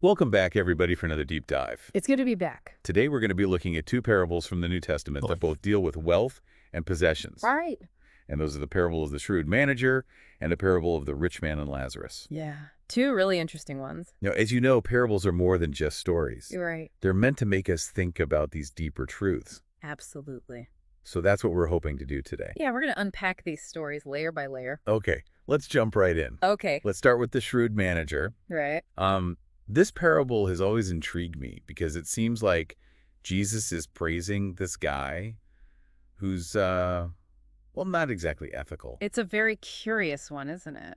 Welcome back, everybody, for another deep dive. It's good to be back. Today, we're going to be looking at two parables from the New Testament that both deal with wealth and possessions. Right. And those are the parable of the shrewd manager and the parable of the rich man and Lazarus. Yeah. Two really interesting ones. Now, as you know, parables are more than just stories. You're right. They're meant to make us think about these deeper truths. Absolutely. So that's what we're hoping to do today. Yeah, we're going to unpack these stories layer by layer. Okay, let's jump right in. Okay. Let's start with the shrewd manager. Right. This parable has always intrigued me because it seems like Jesus is praising this guy who's, well, not exactly ethical. It's a very curious one, isn't it?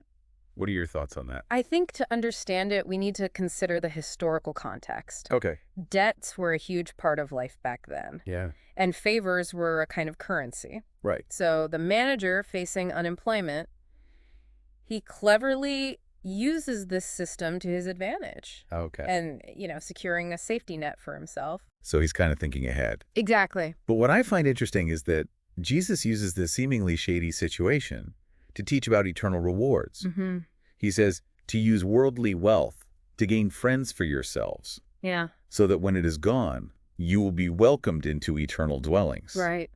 What are your thoughts on that? I think to understand it, we need to consider the historical context. Okay. Debts were a huge part of life back then, Yeah. and favors were a kind of currency. Right. So the manager facing unemployment, he cleverly uses this system to his advantage. Okay. And, securing a safety net for himself. So he's kind of thinking ahead. Exactly. But what I find interesting is that Jesus uses this seemingly shady situation to teach about eternal rewards. Mm-hmm. He says to use worldly wealth to gain friends for yourselves, Yeah. so that when it is gone, you will be welcomed into eternal dwellings. Right.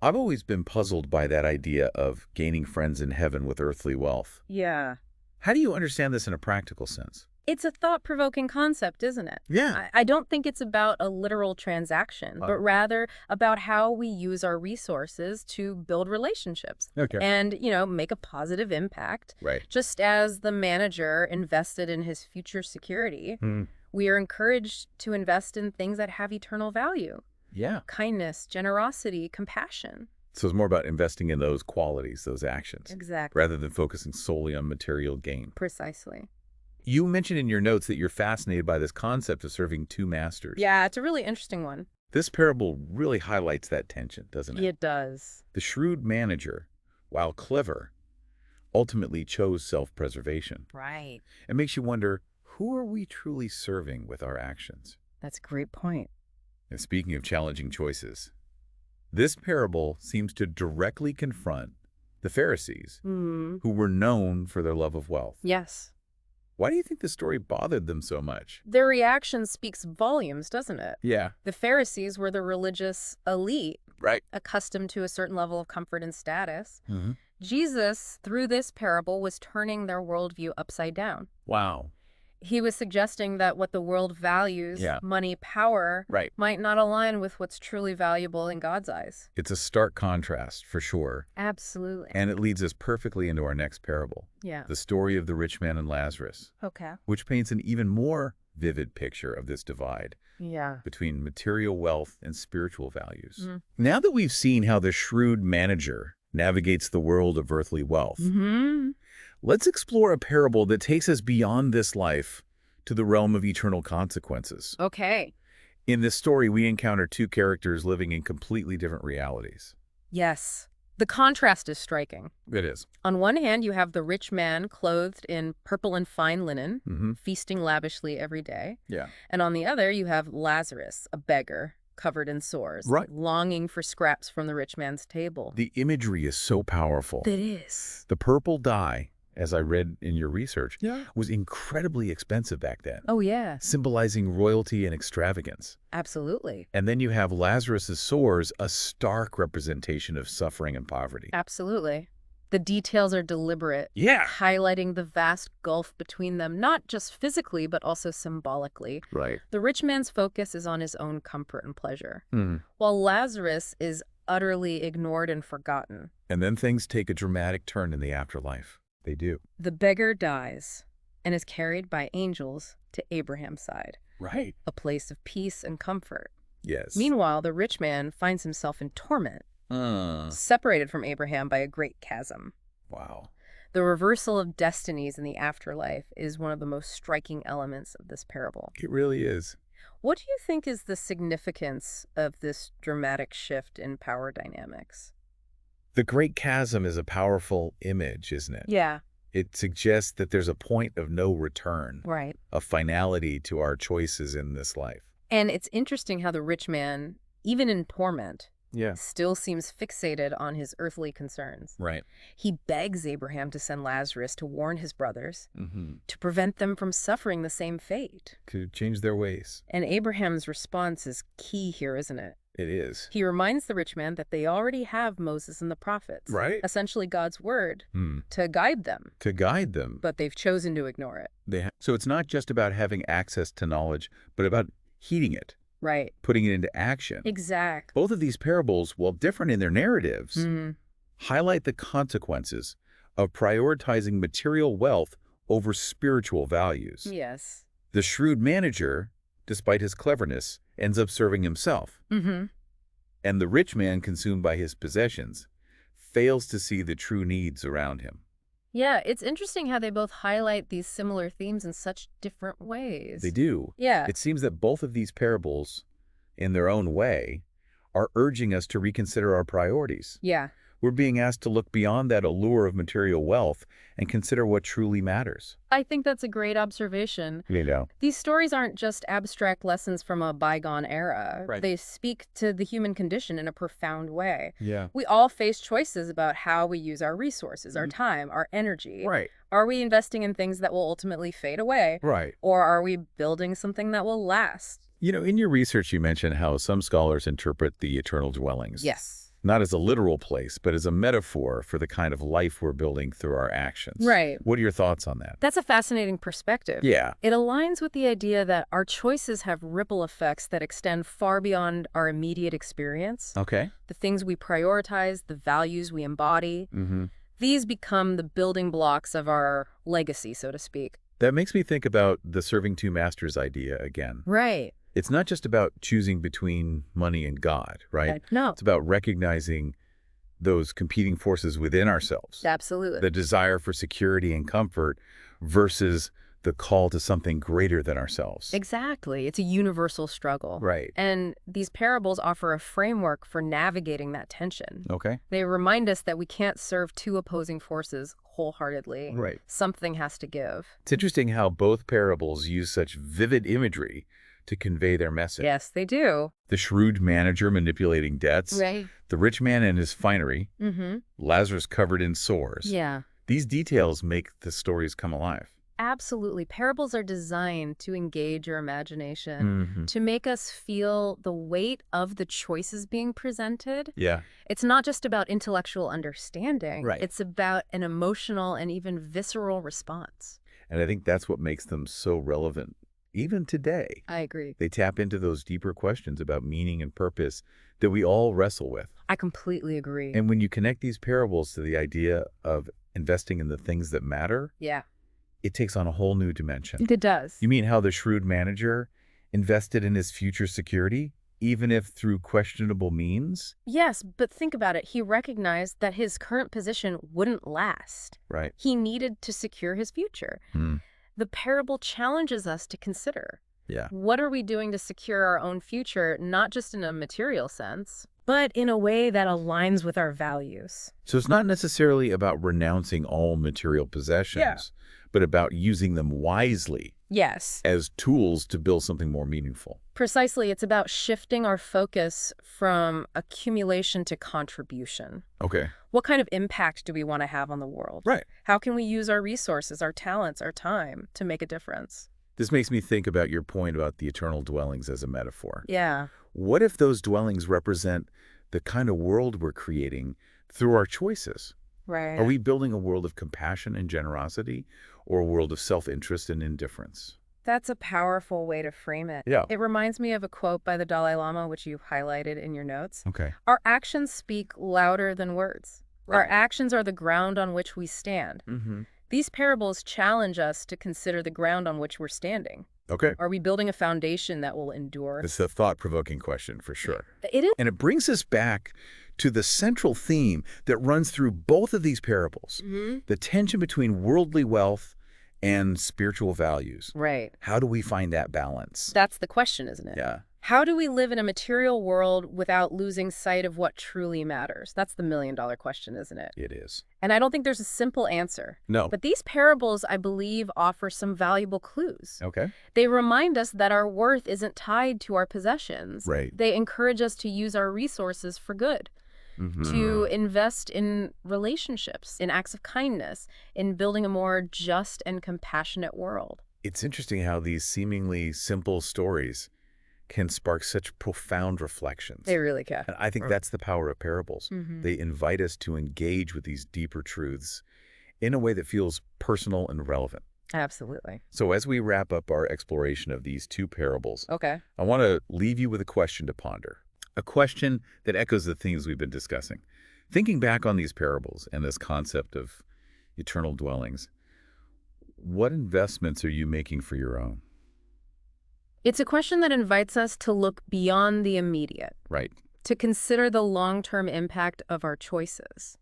I've always been puzzled by that idea of gaining friends in heaven with earthly wealth. Yeah. How do you understand this in a practical sense? It's a thought-provoking concept, isn't it? Yeah. I don't think it's about a literal transaction, but rather about how we use our resources to build relationships. Okay. And, make a positive impact. Right. Just as the manager invested in his future security, we are encouraged to invest in things that have eternal value. Yeah. Kindness, generosity, compassion. So it's more about investing in those qualities, those actions, Exactly. rather than focusing solely on material gain. Precisely. You mentioned in your notes that you're fascinated by this concept of serving two masters. Yeah, it's a really interesting one. This parable really highlights that tension, doesn't it? It does. The shrewd manager, while clever, ultimately chose self-preservation. Right. It makes you wonder, who are we truly serving with our actions? That's a great point. And speaking of challenging choices, this parable seems to directly confront the Pharisees, who were known for their love of wealth. Yes. Why do you think the story bothered them so much? Their reaction speaks volumes, doesn't it? Yeah. The Pharisees were the religious elite, Right. accustomed to a certain level of comfort and status. Mm-hmm. Jesus, through this parable, was turning their worldview upside down. Wow. He was suggesting that what the world values, money, power, Right. might not align with what's truly valuable in God's eyes. It's a stark contrast, for sure. Absolutely. And it leads us perfectly into our next parable, Yeah. the story of the rich man and Lazarus, Okay. which paints an even more vivid picture of this divide Yeah. between material wealth and spiritual values. Now that we've seen how the shrewd manager navigates the world of earthly wealth, let's explore a parable that takes us beyond this life to the realm of eternal consequences. Okay. In this story, we encounter two characters living in completely different realities. Yes. The contrast is striking. It is. On one hand, you have the rich man clothed in purple and fine linen, feasting lavishly every day. Yeah. And on the other, you have Lazarus, a beggar, covered in sores, Right. longing for scraps from the rich man's table. The imagery is so powerful. It is. The purple dye, as I read in your research, was incredibly expensive back then, Oh, yeah. symbolizing royalty and extravagance. Absolutely. And then you have Lazarus's sores, a stark representation of suffering and poverty. Absolutely. The details are deliberate, Yeah. highlighting the vast gulf between them, not just physically, but also symbolically. Right. The rich man's focus is on his own comfort and pleasure, while Lazarus is utterly ignored and forgotten. And then things take a dramatic turn in the afterlife. They do. The beggar dies and is carried by angels to Abraham's side, Right. a place of peace and comfort. Yes. Meanwhile, the rich man finds himself in torment, separated from Abraham by a great chasm. Wow. The reversal of destinies in the afterlife is one of the most striking elements of this parable. It really is. What do you think is the significance of this dramatic shift in power dynamics? The great chasm is a powerful image, isn't it? Yeah. It suggests that there's a point of no return, Right. a finality to our choices in this life. And it's interesting how the rich man, even in torment, Yeah. still seems fixated on his earthly concerns. Right. He begs Abraham to send Lazarus to warn his brothers, Mm-hmm. to prevent them from suffering the same fate. To change their ways. And Abraham's response is key here, isn't it? It is. He reminds the rich man that they already have Moses and the prophets, Right. essentially God's word, Hmm. to guide them, To guide them. but they've chosen to ignore it. So it's not just about having access to knowledge, but about heeding it, Right. putting it into action. Exactly. Both of these parables, while different in their narratives, highlight the consequences of prioritizing material wealth over spiritual values. Yes. The shrewd manager, despite his cleverness, ends up serving himself. Mm-hmm. And the rich man, consumed by his possessions, fails to see the true needs around him. Yeah, it's interesting how they both highlight these similar themes in such different ways. They do. Yeah. It seems that both of these parables, in their own way, are urging us to reconsider our priorities. Yeah. We're being asked to look beyond that allure of material wealth and consider what truly matters. I think that's a great observation. You know. These stories aren't just abstract lessons from a bygone era. Right. They speak to the human condition in a profound way. Yeah. We all face choices about how we use our resources, our time, our energy. Right. Are we investing in things that will ultimately fade away? Right. Or are we building something that will last? You know, in your research, you mentioned how some scholars interpret the eternal dwellings. Yes. Not as a literal place, but as a metaphor for the kind of life we're building through our actions. Right. What are your thoughts on that? That's a fascinating perspective. Yeah. It aligns with the idea that our choices have ripple effects that extend far beyond our immediate experience. Okay. The things we prioritize, the values we embody, Mm-hmm. these become the building blocks of our legacy, so to speak. That makes me think about the serving two masters idea again. Right. It's not just about choosing between money and God, right? No. It's about recognizing those competing forces within ourselves. Absolutely. The desire for security and comfort versus the call to something greater than ourselves. Exactly. It's a universal struggle. Right. And these parables offer a framework for navigating that tension. Okay. They remind us that we can't serve two opposing forces wholeheartedly. Right. Something has to give. It's interesting how both parables use such vivid imagery to convey their message. Yes, they do. The shrewd manager manipulating debts, Right. the rich man and his finery, Mm-hmm. Lazarus covered in sores. Yeah. These details make the stories come alive. Absolutely. Parables are designed to engage your imagination, to make us feel the weight of the choices being presented. Yeah. It's not just about intellectual understanding. Right. It's about an emotional and even visceral response. And I think that's what makes them so relevant, even today. I agree. They tap into those deeper questions about meaning and purpose that we all wrestle with. I completely agree. And when you connect these parables to the idea of investing in the things that matter, Yeah, it takes on a whole new dimension. it does. You mean how the shrewd manager invested in his future security, even if through questionable means? Yes, but think about it. He recognized that his current position wouldn't last. Right. He needed to secure his future. The parable challenges us to consider, Yeah. what are we doing to secure our own future, not just in a material sense, but in a way that aligns with our values. So it's not necessarily about renouncing all material possessions, but about using them wisely Yes, as tools to build something more meaningful. precisely. It's about shifting our focus from accumulation to contribution. Okay. What kind of impact do we want to have on the world? Right. How can we use our resources, our talents, our time to make a difference? This makes me think about your point about the eternal dwellings as a metaphor. Yeah. What if those dwellings represent the kind of world we're creating through our choices? Right. Are we building a world of compassion and generosity, or a world of self-interest and indifference? That's a powerful way to frame it. Yeah. It reminds me of a quote by the Dalai Lama, which you've highlighted in your notes. Okay. Our actions speak louder than words. Our actions are the ground on which we stand. These parables challenge us to consider the ground on which we're standing. Okay. Are we building a foundation that will endure? It's a thought-provoking question for sure. It is. And it brings us back to the central theme that runs through both of these parables, the tension between worldly wealth and spiritual values. Right. How do we find that balance? That's the question, isn't it? Yeah. How do we live in a material world without losing sight of what truly matters? That's the million-dollar question, isn't it? It is. And I don't think there's a simple answer. No. But these parables, I believe, offer some valuable clues. Okay. They remind us that our worth isn't tied to our possessions. Right. They encourage us to use our resources for good, to invest in relationships, in acts of kindness, in building a more just and compassionate world. It's interesting how these seemingly simple stories can spark such profound reflections. They really can. And I think that's the power of parables. They invite us to engage with these deeper truths in a way that feels personal and relevant. Absolutely. So as we wrap up our exploration of these two parables, Okay. I want to leave you with a question to ponder. A question that echoes the themes we've been discussing. Thinking back on these parables and this concept of eternal dwellings, what investments are you making for your own? It's a question that invites us to look beyond the immediate, Right. to consider the long-term impact of our choices.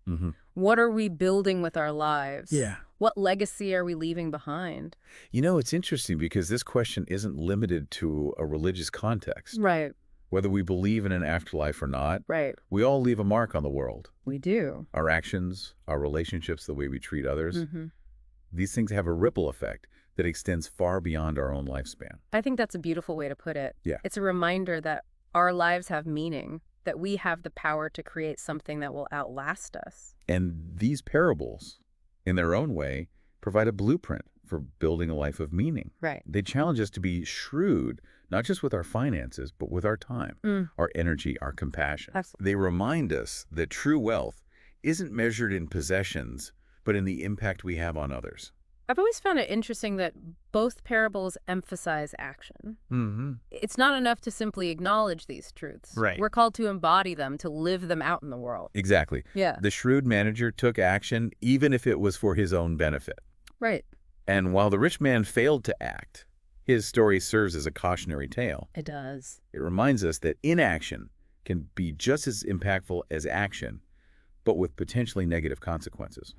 What are we building with our lives? Yeah. What legacy are we leaving behind? You know, it's interesting because this question isn't limited to a religious context. Right, Whether we believe in an afterlife or not, right. we all leave a mark on the world. We do. Our actions, our relationships, the way we treat others, Mm-hmm. these things have a ripple effect that extends far beyond our own lifespan. I think that's a beautiful way to put it. Yeah. It's a reminder that our lives have meaning, that we have the power to create something that will outlast us. And these parables, in their own way, provide a blueprint for building a life of meaning. Right. They challenge us to be shrewd, not just with our finances, but with our time, our energy, our compassion. Absolutely. They remind us that true wealth isn't measured in possessions, but in the impact we have on others. I've always found it interesting that both parables emphasize action. It's not enough to simply acknowledge these truths. Right. We're called to embody them, to live them out in the world. Exactly. Yeah. The shrewd manager took action even if it was for his own benefit. Right. And while the rich man failed to act, his story serves as a cautionary tale. It does. It reminds us that inaction can be just as impactful as action, but with potentially negative consequences.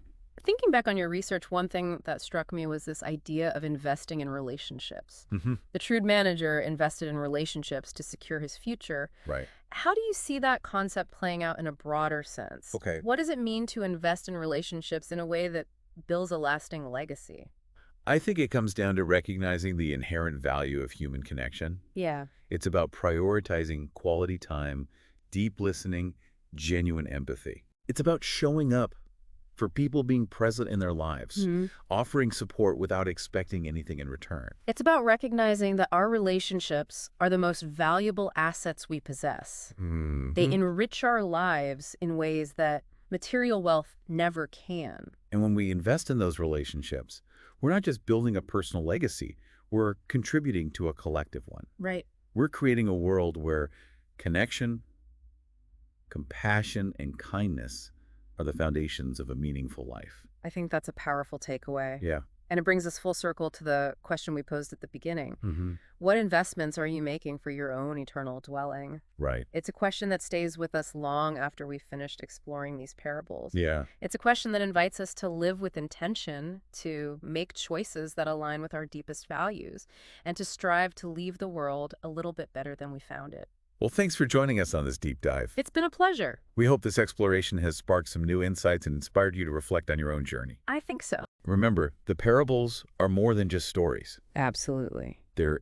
Thinking back on your research, one thing that struck me was this idea of investing in relationships. The shrewd manager invested in relationships to secure his future. Right. How do you see that concept playing out in a broader sense? Okay. What does it mean to invest in relationships in a way that builds a lasting legacy? I think it comes down to recognizing the inherent value of human connection. Yeah. It's about prioritizing quality time, deep listening, genuine empathy. It's about showing up for people, being present in their lives, offering support without expecting anything in return. It's about recognizing that our relationships are the most valuable assets we possess. They enrich our lives in ways that material wealth never can. And when we invest in those relationships, we're not just building a personal legacy, we're contributing to a collective one. Right. We're creating a world where connection, compassion, and kindness are the foundations of a meaningful life. I think that's a powerful takeaway. Yeah. And it brings us full circle to the question we posed at the beginning. What investments are you making for your own eternal dwelling? Right. It's a question that stays with us long after we've finished exploring these parables. Yeah. It's a question that invites us to live with intention, to make choices that align with our deepest values, and to strive to leave the world a little bit better than we found it. Well, thanks for joining us on this deep dive. It's been a pleasure. We hope this exploration has sparked some new insights and inspired you to reflect on your own journey. I think so. Remember, the parables are more than just stories. Absolutely. They're